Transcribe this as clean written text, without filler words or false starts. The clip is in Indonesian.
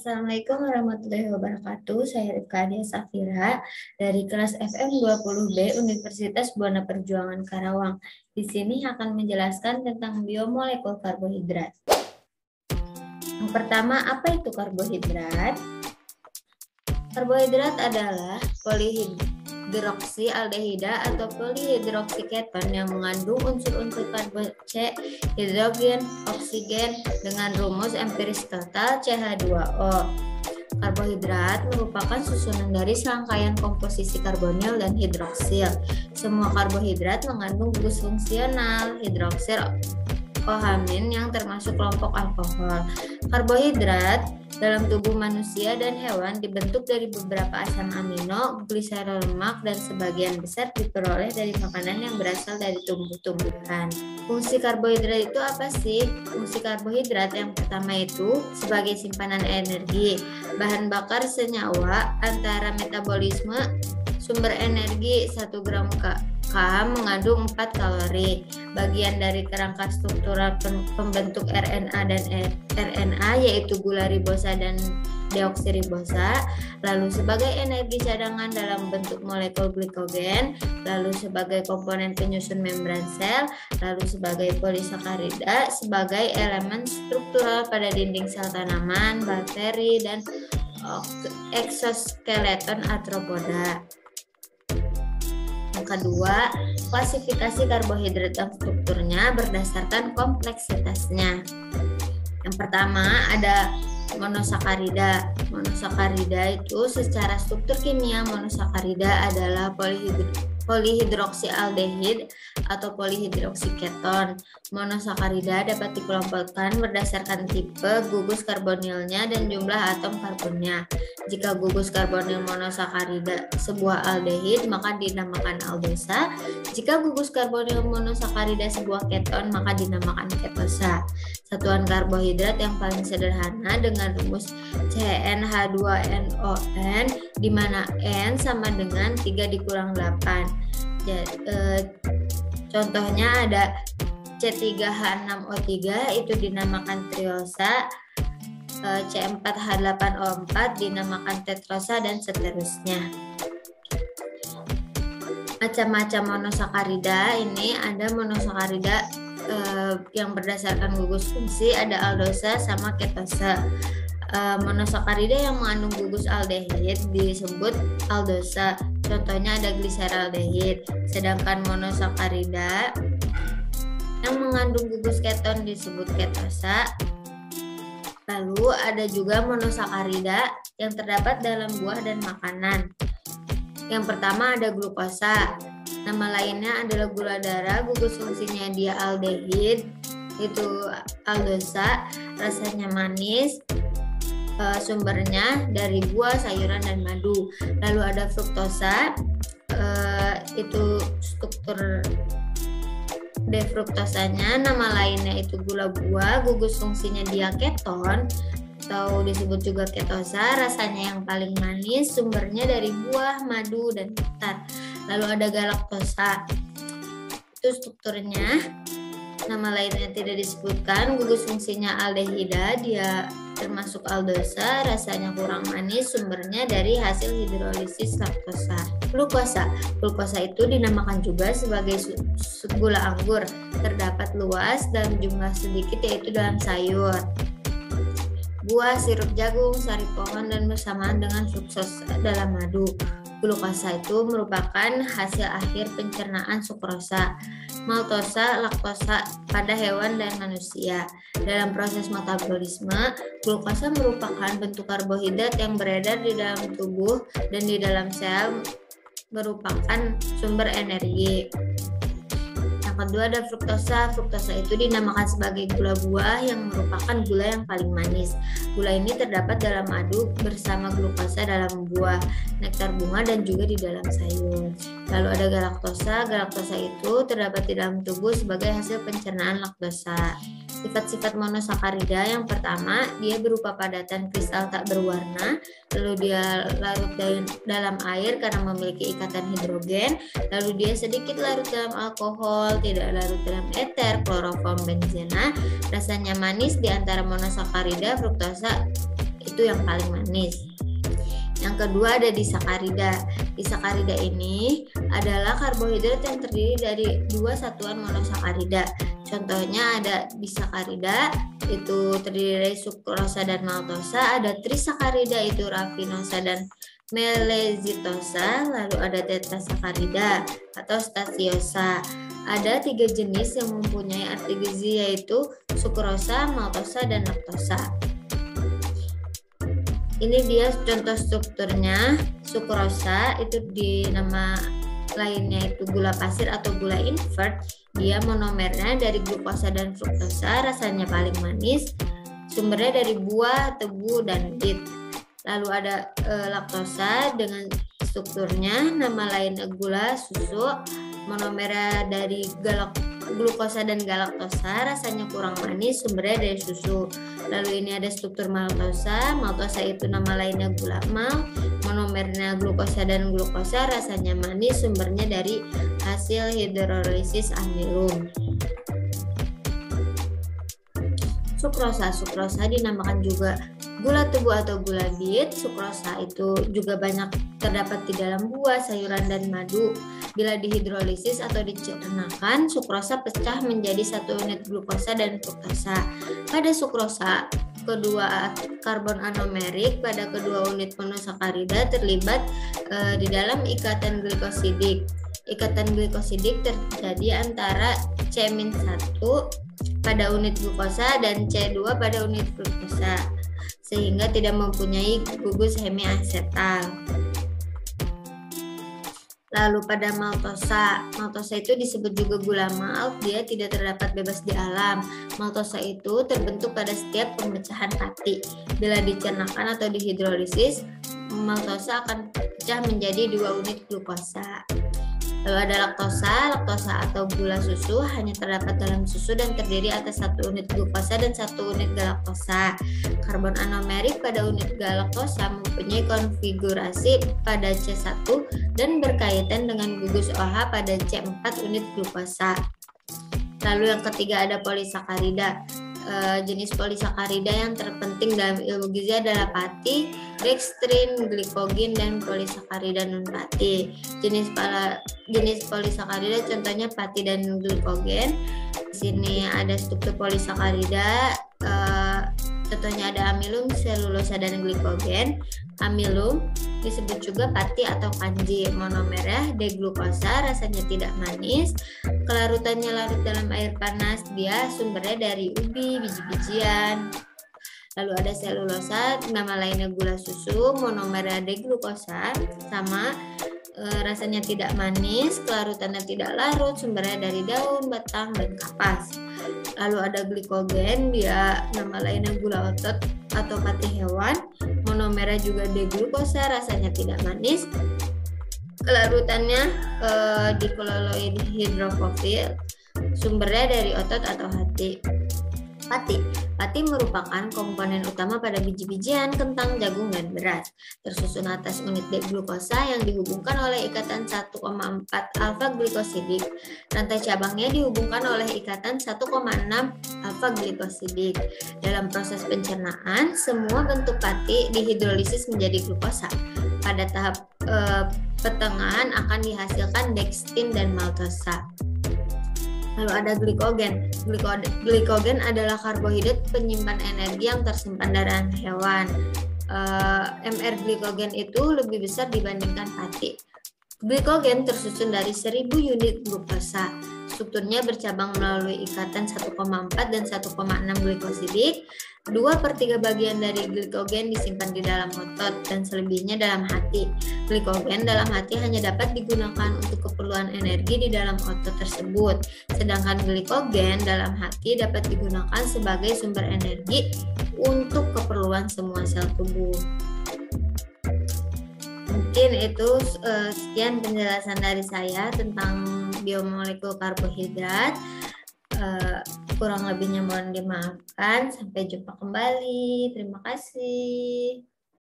Assalamualaikum warahmatullahi wabarakatuh. Saya Rifka Adia Safira dari kelas FM 20B Universitas Buana Perjuangan Karawang. Di sini akan menjelaskan tentang biomolekul karbohidrat. Yang pertama, apa itu karbohidrat? Karbohidrat adalah polihidroksialdehida atau polihidroksiketon yang mengandung unsur-unsur karbon C, hidrogen, oksigen dengan rumus empiris total CH2O. Karbohidrat merupakan susunan dari serangkaian komposisi karbonil dan hidroksil. Semua karbohidrat mengandung gugus fungsional hidroksil kohamin yang termasuk kelompok alkohol. Karbohidrat dalam tubuh manusia dan hewan dibentuk dari beberapa asam amino, gliserol lemak, dan sebagian besar diperoleh dari makanan yang berasal dari tumbuh-tumbuhan. Fungsi karbohidrat itu apa sih? Fungsi karbohidrat yang pertama itu sebagai simpanan energi, bahan bakar senyawa antara metabolisme, sumber energi 1 gram mengandung 4 kalori. Bagian dari kerangka struktural pembentuk RNA dan RNA yaitu gula ribosa dan deoksiribosa, lalu sebagai energi cadangan dalam bentuk molekul glikogen, lalu sebagai komponen penyusun membran sel, lalu sebagai polisakarida, sebagai elemen struktural pada dinding sel tanaman, bakteri, dan eksoskeleton arthropoda. Yang kedua, klasifikasi karbohidrat dan strukturnya berdasarkan kompleksitasnya. Yang pertama ada monosakarida. Monosakarida itu secara struktur kimia monosakarida adalah polihidroksialdehid atau polihidroksiketon. Monosakarida dapat dikelompokkan berdasarkan tipe, gugus karbonilnya, dan jumlah atom karbonnya. Jika gugus karbonil monosakarida sebuah aldehid, maka dinamakan aldosa. Jika gugus karbonil monosakarida sebuah keton, maka dinamakan ketosa. Satuan karbohidrat yang paling sederhana dengan rumus CnH2nON, di mana N sama dengan 3 dikurang 8. Contohnya ada C3H6O3 itu dinamakan triosa, C4H8O4 dinamakan tetrosa, dan seterusnya. Macam-macam monosakarida ini ada monosakarida yang berdasarkan gugus fungsi, ada aldosa sama ketosa. Monosakarida yang mengandung gugus aldehid disebut aldosa. Contohnya ada gliseraldehid. Sedangkan monosakarida yang mengandung gugus keton disebut ketosa. Lalu ada juga monosakarida yang terdapat dalam buah dan makanan. Yang pertama ada glukosa. Nama lainnya adalah gula darah, gugus fungsinya dia aldehid, itu aldosa, rasanya manis, sumbernya dari buah, sayuran, dan madu. Lalu ada fruktosa, itu struktur defruktosanya, nama lainnya itu gula buah, gugus fungsinya dia keton atau disebut juga ketosa, rasanya yang paling manis, sumbernya dari buah, madu, dan nektar. Lalu ada galaktosa, itu strukturnya, nama lainnya tidak disebutkan, gugus fungsinya aldehida, dia termasuk aldosa, rasanya kurang manis, sumbernya dari hasil hidrolisis laktosa. Glukosa itu dinamakan juga sebagai gula anggur, terdapat luas dan jumlah sedikit yaitu dalam sayur, buah, sirup jagung, sari pohon, dan bersamaan dengan fruktosa dalam madu. Glukosa itu merupakan hasil akhir pencernaan sukrosa, maltosa, laktosa pada hewan dan manusia. Dalam proses metabolisme, glukosa merupakan bentuk karbohidrat yang beredar di dalam tubuh dan di dalam sel, merupakan sumber energi. Yang kedua ada fruktosa. Fruktosa itu dinamakan sebagai gula buah yang merupakan gula yang paling manis. Gula ini terdapat dalam madu bersama glukosa dalam buah, nektar bunga, dan juga di dalam sayur. Lalu ada galaktosa. Galaktosa itu terdapat di dalam tubuh sebagai hasil pencernaan laktosa. Sifat-sifat monosakarida yang pertama, dia berupa padatan kristal tak berwarna, lalu dia larut dalam air karena memiliki ikatan hidrogen, lalu dia sedikit larut dalam alkohol, tidak larut dalam eter, kloroform, benzena, rasanya manis. Di antara monosakarida, fruktosa itu yang paling manis. Yang kedua ada disakarida. Disakarida ini adalah karbohidrat yang terdiri dari 2 satuan monosakarida. Contohnya ada disakarida itu terdiri dari sukrosa dan maltosa, ada trisakarida itu rafinosa dan melezitosa, lalu ada tetrasakarida atau statiosa. Ada 3 jenis yang mempunyai arti gizi yaitu sukrosa, maltosa, dan laktosa. Ini dia contoh strukturnya. Sukrosa itu di nama lainnya itu gula pasir atau gula invert. Dia monomernya dari glukosa dan fruktosa, rasanya paling manis. Sumbernya dari buah, tebu, dan bit. Lalu ada laktosa dengan strukturnya nama lainnya gula susu, monomernya dari glukosa dan galaktosa, rasanya kurang manis, sumbernya dari susu. Lalu ini ada struktur maltosa. Maltosa itu nama lainnya gula malt, monomernya glukosa dan glukosa, rasanya manis, sumbernya dari hasil hidrolisis amilum. Sukrosa. Sukrosa dinamakan juga gula tebu atau gula bit. Sukrosa itu juga banyak terdapat di dalam buah, sayuran, dan madu. Bila dihidrolisis atau dicernakan, sukrosa pecah menjadi 1 unit glukosa dan fruktosa. Pada sukrosa, kedua karbon anomerik pada kedua unit monosakarida terlibat di dalam ikatan glikosidik. Ikatan glikosidik terjadi antara C-1 pada unit glukosa dan C2 pada unit fruktosa, sehingga tidak mempunyai gugus hemiasetal. Lalu pada maltosa, maltosa itu disebut juga gula malt, dia tidak terdapat bebas di alam. Maltosa itu terbentuk pada setiap pemecahan pati. Bila dicernakan atau dihidrolisis, maltosa akan pecah menjadi 2 unit glukosa. Lalu ada laktosa. Laktosa atau gula susu hanya terdapat dalam susu dan terdiri atas 1 unit glukosa dan 1 unit galaktosa. Karbon anomerik pada unit galaktosa mempunyai konfigurasi pada C1 dan berkaitan dengan gugus OH pada C4 unit glukosa. Lalu yang ketiga ada polisakarida. Jenis polisakarida yang terpenting dalam ilmu gizi adalah pati, dextrin, glikogen, dan polisakarida non-pati. Jenis polisakarida contohnya pati dan glikogen. Di sini ada struktur polisakarida. Contohnya ada amilum, selulosa, dan glikogen. Amilum disebut juga pati atau kanji, monomernya D-glukosa, rasanya tidak manis. Kelarutannya larut dalam air panas, dia sumbernya dari ubi, biji-bijian. Lalu ada selulosa, nama lainnya gula susu, monomernya D-glukosa, sama rasanya tidak manis, kelarutannya tidak larut, sumbernya dari daun, batang, dan kapas. Lalu ada glikogen, dia nama lainnya gula otot atau pati hewan, monomernya juga D-glukosa, rasanya tidak manis, kelarutannya di kololoid hidrofofil, sumbernya dari otot atau hati. Pati merupakan komponen utama pada biji-bijian, kentang, jagung, dan beras. Tersusun atas unit D-glukosa yang dihubungkan oleh ikatan 1,4 alfa-glikosidik. Rantai cabangnya dihubungkan oleh ikatan 1,6 alfa-glikosidik. Dalam proses pencernaan, semua bentuk pati dihidrolisis menjadi glukosa. Pada tahap pertengahan akan dihasilkan dextrin dan maltosa. Lalu ada glikogen. Glikogen adalah karbohidrat penyimpan energi yang tersimpan dalam hewan. MR glikogen itu lebih besar dibandingkan pati. Glikogen tersusun dari 1000 unit glukosa. Strukturnya bercabang melalui ikatan 1,4 dan 1,6 glikosidik. 2/3 bagian dari glikogen disimpan di dalam otot dan selebihnya dalam hati. Glikogen dalam hati hanya dapat digunakan untuk keperluan energi di dalam otot tersebut. Sedangkan glikogen dalam hati dapat digunakan sebagai sumber energi untuk keperluan semua sel tubuh. Mungkin itu sekian penjelasan dari saya tentang biomolekul karbohidrat. Kurang lebihnya mohon dimaafkan. Sampai jumpa kembali. Terima kasih.